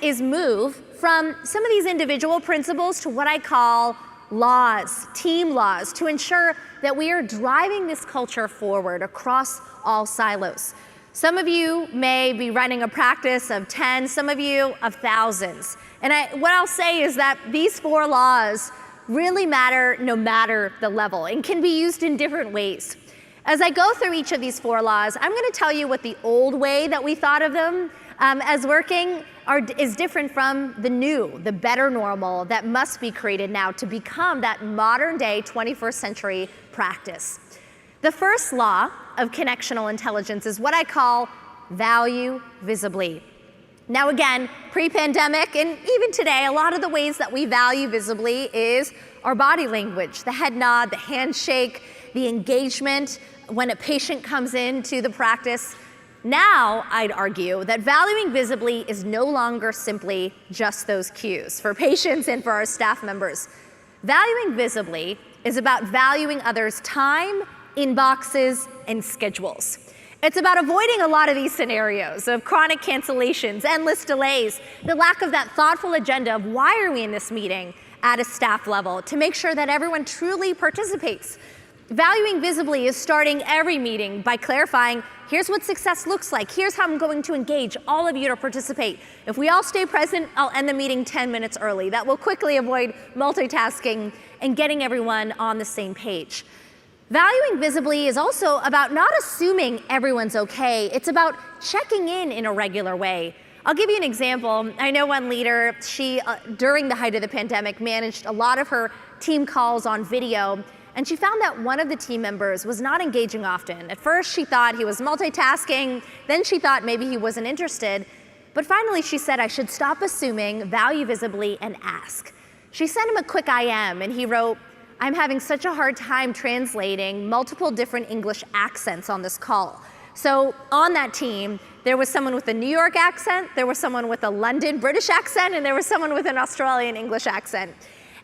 is move from some of these individual principles to what I call laws, team laws, to ensure that we are driving this culture forward across all silos. Some of you may be running a practice of 10, some of you of thousands. And what I'll say is that these 4 laws really matter no matter the level and can be used in different ways. As I go through each of these 4 laws, I'm going to tell you what the old way that we thought of them as working is different from the new, the better normal that must be created now to become that modern day 21st century practice. The first law of connectional intelligence is what I call value visibly. Now again, pre-pandemic and even today, a lot of the ways that we value visibly is our body language, the head nod, the handshake, the engagement when a patient comes into the practice. Now, I'd argue that valuing visibly is no longer simply just those cues for patients and for our staff members. Valuing visibly is about valuing others' time, inboxes, and schedules. It's about avoiding a lot of these scenarios of chronic cancellations, endless delays, the lack of that thoughtful agenda of why are we in this meeting at a staff level to make sure that everyone truly participates. Valuing visibly is starting every meeting by clarifying, here's what success looks like, here's how I'm going to engage all of you to participate. If we all stay present, I'll end the meeting 10 minutes early. That will quickly avoid multitasking and getting everyone on the same page. Valuing visibly is also about not assuming everyone's okay, it's about checking in a regular way. I'll give you an example. I know one leader, she, during the height of the pandemic, managed a lot of her team calls on video, and she found that one of the team members was not engaging often. At first, she thought he was multitasking, then she thought maybe he wasn't interested, but finally she said, I should stop assuming, value visibly, and ask. She sent him a quick IM, and he wrote, I'm having such a hard time translating multiple different English accents on this call. So on that team, there was someone with a New York accent, there was someone with a London British accent, and there was someone with an Australian English accent.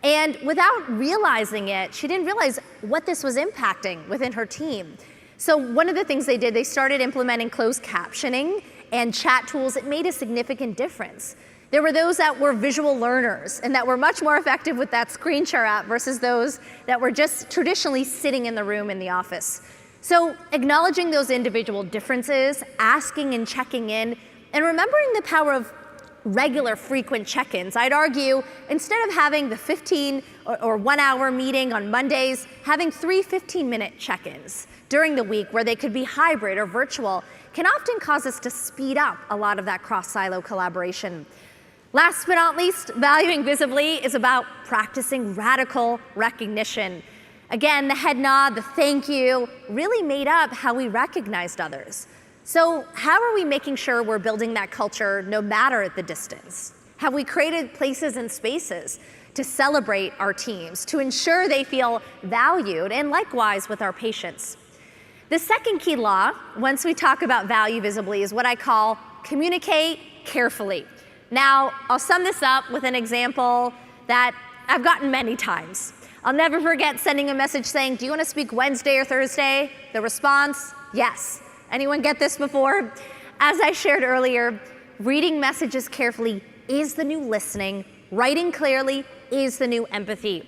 And without realizing it, she didn't realize what this was impacting within her team. So one of the things they did, they started implementing closed captioning and chat tools. It made a significant difference. There were those that were visual learners and that were much more effective with that screen share app versus those that were just traditionally sitting in the room in the office. So acknowledging those individual differences, asking and checking in, and remembering the power of regular, frequent check-ins. I'd argue instead of having the 15 or 1 hour meeting on Mondays, having 3 15-minute check-ins during the week where they could be hybrid or virtual can often cause us to speed up a lot of that cross-silo collaboration. Last but not least, valuing visibly is about practicing radical recognition. Again, the head nod, the thank you, really made up how we recognized others. So how are we making sure we're building that culture no matter the distance? Have we created places and spaces to celebrate our teams, to ensure they feel valued, and likewise with our patients? The second key law, once we talk about value visibly, is what I call communicate carefully. Now, I'll sum this up with an example that I've gotten many times. I'll never forget sending a message saying, do you want to speak Wednesday or Thursday? The response, yes. Anyone get this before? As I shared earlier, reading messages carefully is the new listening. Writing clearly is the new empathy.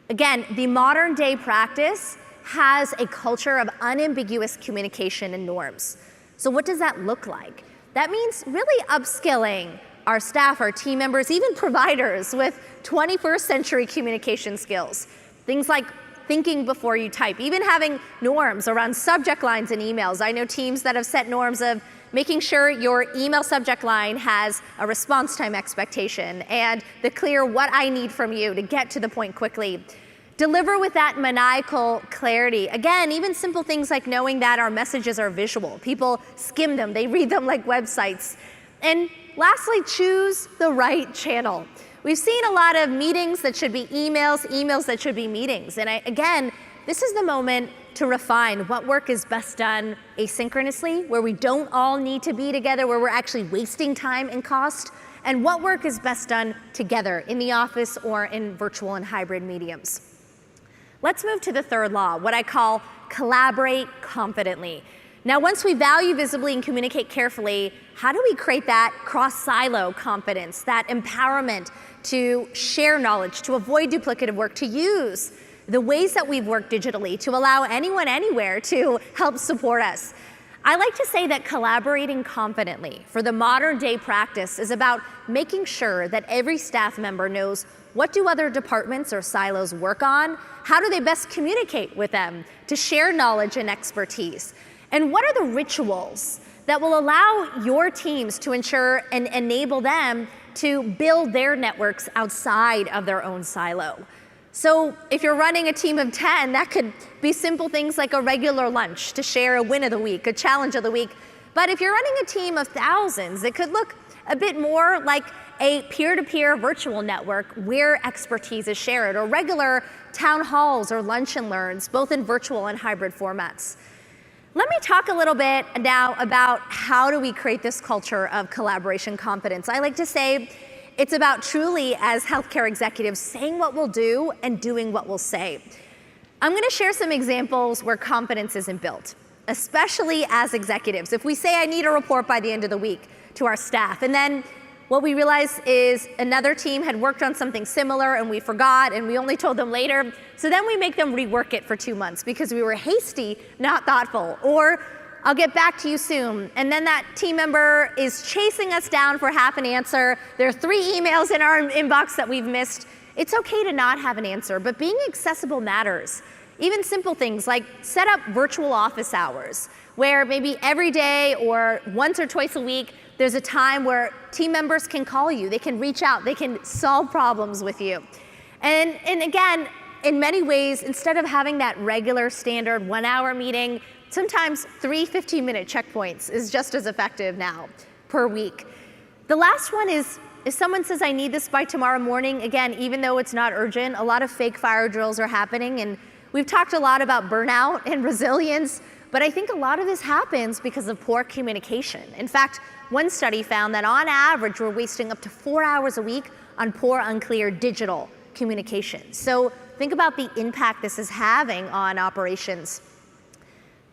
Again, the modern day practice has a culture of unambiguous communication and norms. So what does that look like? That means really upskilling our staff, our team members, even providers with 21st century communication skills. Things like thinking before you type, even having norms around subject lines in emails. I know teams that have set norms of making sure your email subject line has a response time expectation and the clear what I need from you to get to the point quickly. Deliver with that maniacal clarity. Again, even simple things like knowing that our messages are visual. People skim them, they read them like websites. And lastly, choose the right channel. We've seen a lot of meetings that should be emails, emails that should be meetings. And again, this is the moment to refine what work is best done asynchronously, where we don't all need to be together, where we're actually wasting time and cost, and what work is best done together in the office or in virtual and hybrid mediums. Let's move to the third law, what I call collaborate confidently. Now, once we value visibly and communicate carefully, how do we create that cross-silo confidence, that empowerment to share knowledge, to avoid duplicative work, to use the ways that we've worked digitally to allow anyone anywhere to help support us? I like to say that collaborating confidently for the modern day practice is about making sure that every staff member knows what do other departments or silos work on, how do they best communicate with them to share knowledge and expertise, and what are the rituals that will allow your teams to ensure and enable them to build their networks outside of their own silo. So if you're running a team of 10, that could be simple things like a regular lunch to share a win of the week, a challenge of the week. But if you're running a team of thousands, it could look a bit more like a peer-to-peer virtual network where expertise is shared, or regular town halls or lunch and learns, both in virtual and hybrid formats. Let me talk a little bit now about how do we create this culture of collaboration confidence. I like to say it's about truly, as healthcare executives, saying what we'll do and doing what we'll say. I'm going to share some examples where confidence isn't built, especially as executives. If we say, I need a report by the end of the week to our staff, and then what we realize is another team had worked on something similar and we forgot and we only told them later, so then we make them rework it for 2 months because we were hasty, not thoughtful, or I'll get back to you soon. And then that team member is chasing us down for half an answer. There are 3 emails in our inbox that we've missed. It's okay to not have an answer, but being accessible matters. Even simple things like set up virtual office hours, where maybe every day or once or twice a week, there's a time where team members can call you, they can reach out, they can solve problems with you. And again, in many ways, instead of having that regular standard 1-hour meeting, sometimes 3 15-minute checkpoints is just as effective now per week. The last one is, if someone says, I need this by tomorrow morning, again, even though it's not urgent, a lot of fake fire drills are happening, and we've talked a lot about burnout and resilience, but I think a lot of this happens because of poor communication. In fact, one study found that on average, we're wasting up to 4 hours a week on poor, unclear digital communication. So think about the impact this is having on operations.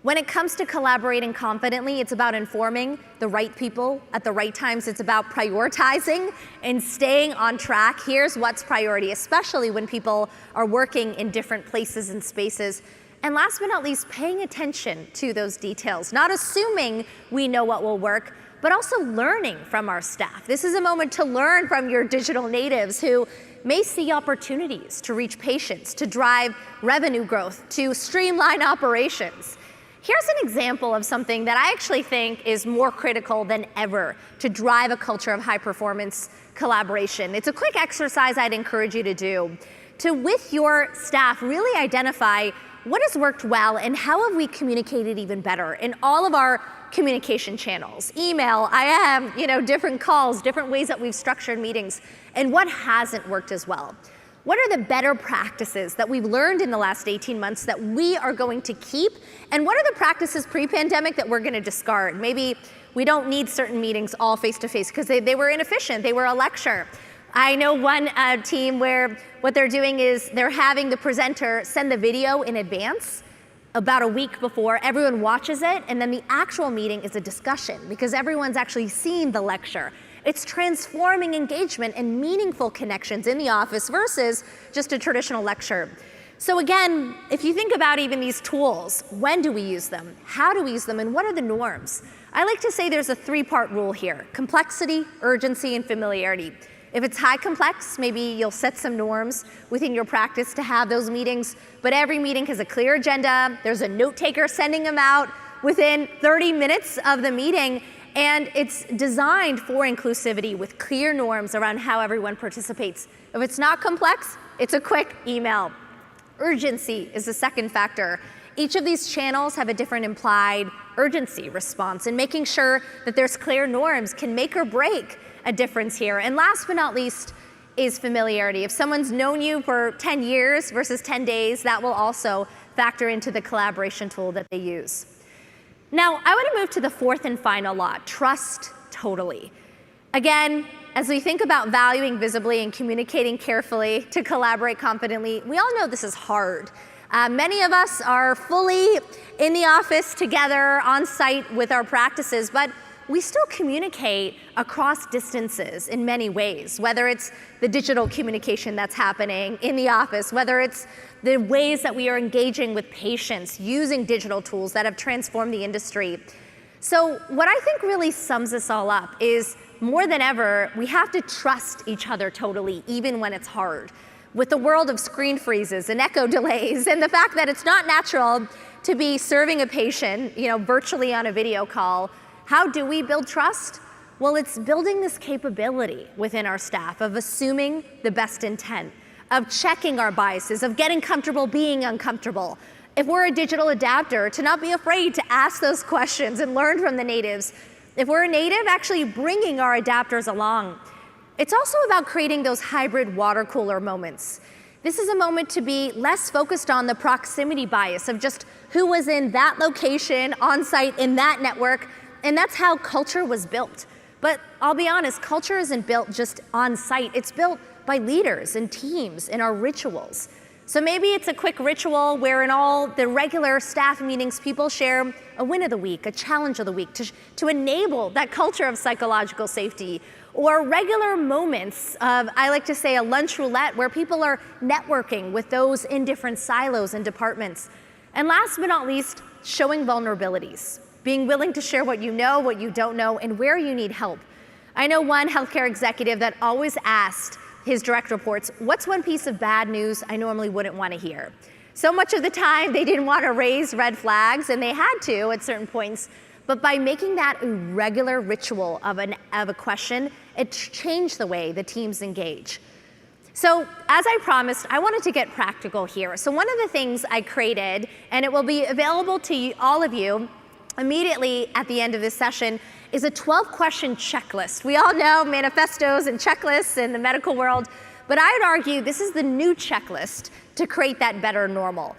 When it comes to collaborating confidently, it's about informing the right people at the right times. It's about prioritizing and staying on track. Here's what's priority, especially when people are working in different places and spaces. And last but not least, paying attention to those details, not assuming we know what will work, but also learning from our staff. This is a moment to learn from your digital natives who may see opportunities to reach patients, to drive revenue growth, to streamline operations. Here's an example of something that I actually think is more critical than ever to drive a culture of high performance collaboration. It's a quick exercise I'd encourage you to do. To, with your staff, really identify what has worked well and how have we communicated even better in all of our communication channels, email, IM, different calls, different ways that we've structured meetings, and what hasn't worked as well. What are the better practices that we've learned in the last 18 months that we are going to keep? And what are the practices pre-pandemic that we're going to discard? Maybe we don't need certain meetings all face-to-face because they were inefficient, they were a lecture. I know one team where what they're doing is they're having the presenter send the video in advance, about a week before, everyone watches it, and then the actual meeting is a discussion because everyone's actually seen the lecture. It's transforming engagement and meaningful connections in the office versus just a traditional lecture. So again, if you think about even these tools, when do we use them? How do we use them? And what are the norms? I like to say there's a 3-part rule here: complexity, urgency, and familiarity. If it's high complex, maybe you'll set some norms within your practice to have those meetings, but every meeting has a clear agenda. There's a note taker sending them out within 30 minutes of the meeting, and it's designed for inclusivity with clear norms around how everyone participates. If it's not complex, it's a quick email. Urgency is the second factor. Each of these channels have a different implied urgency response, and making sure that there's clear norms can make or break a difference here. And last but not least is familiarity. If someone's known you for 10 years versus 10 days, that will also factor into the collaboration tool that they use. Now, I want to move to the 4th and final law: trust totally. Again, as we think about valuing visibly and communicating carefully to collaborate confidently, we all know this is hard. Many of us are fully in the office together on site with our practices, but we still communicate across distances in many ways, whether it's the digital communication that's happening in the office, whether it's the ways that we are engaging with patients using digital tools that have transformed the industry. So what I think really sums this all up is, more than ever, we have to trust each other totally, even when it's hard. With the world of screen freezes and echo delays and the fact that it's not natural to be serving a patient, virtually on a video call, how do we build trust? Well, it's building this capability within our staff of assuming the best intent, of checking our biases, of getting comfortable being uncomfortable. If we're a digital adapter, to not be afraid to ask those questions and learn from the natives. If we're a native, actually bringing our adapters along. It's also about creating those hybrid water cooler moments. This is a moment to be less focused on the proximity bias of just who was in that location, on site, in that network, and that's how culture was built. But I'll be honest, culture isn't built just on site. It's built by leaders and teams in our rituals. So maybe it's a quick ritual where in all the regular staff meetings, people share a win of the week, a challenge of the week to enable that culture of psychological safety, or regular moments of, I like to say, a lunch roulette where people are networking with those in different silos and departments. And last but not least, showing vulnerabilities, being willing to share what you know, what you don't know, and where you need help. I know one healthcare executive that always asked his direct reports, what's one piece of bad news I normally wouldn't want to hear? So much of the time they didn't want to raise red flags, and they had to at certain points, but by making that a regular ritual of a question, it changed the way the teams engage. So as I promised, I wanted to get practical here. So one of the things I created, and it will be available to all of you immediately at the end of this session, is a 12-question checklist. We all know manifestos and checklists in the medical world, but I'd argue this is the new checklist to create that better normal.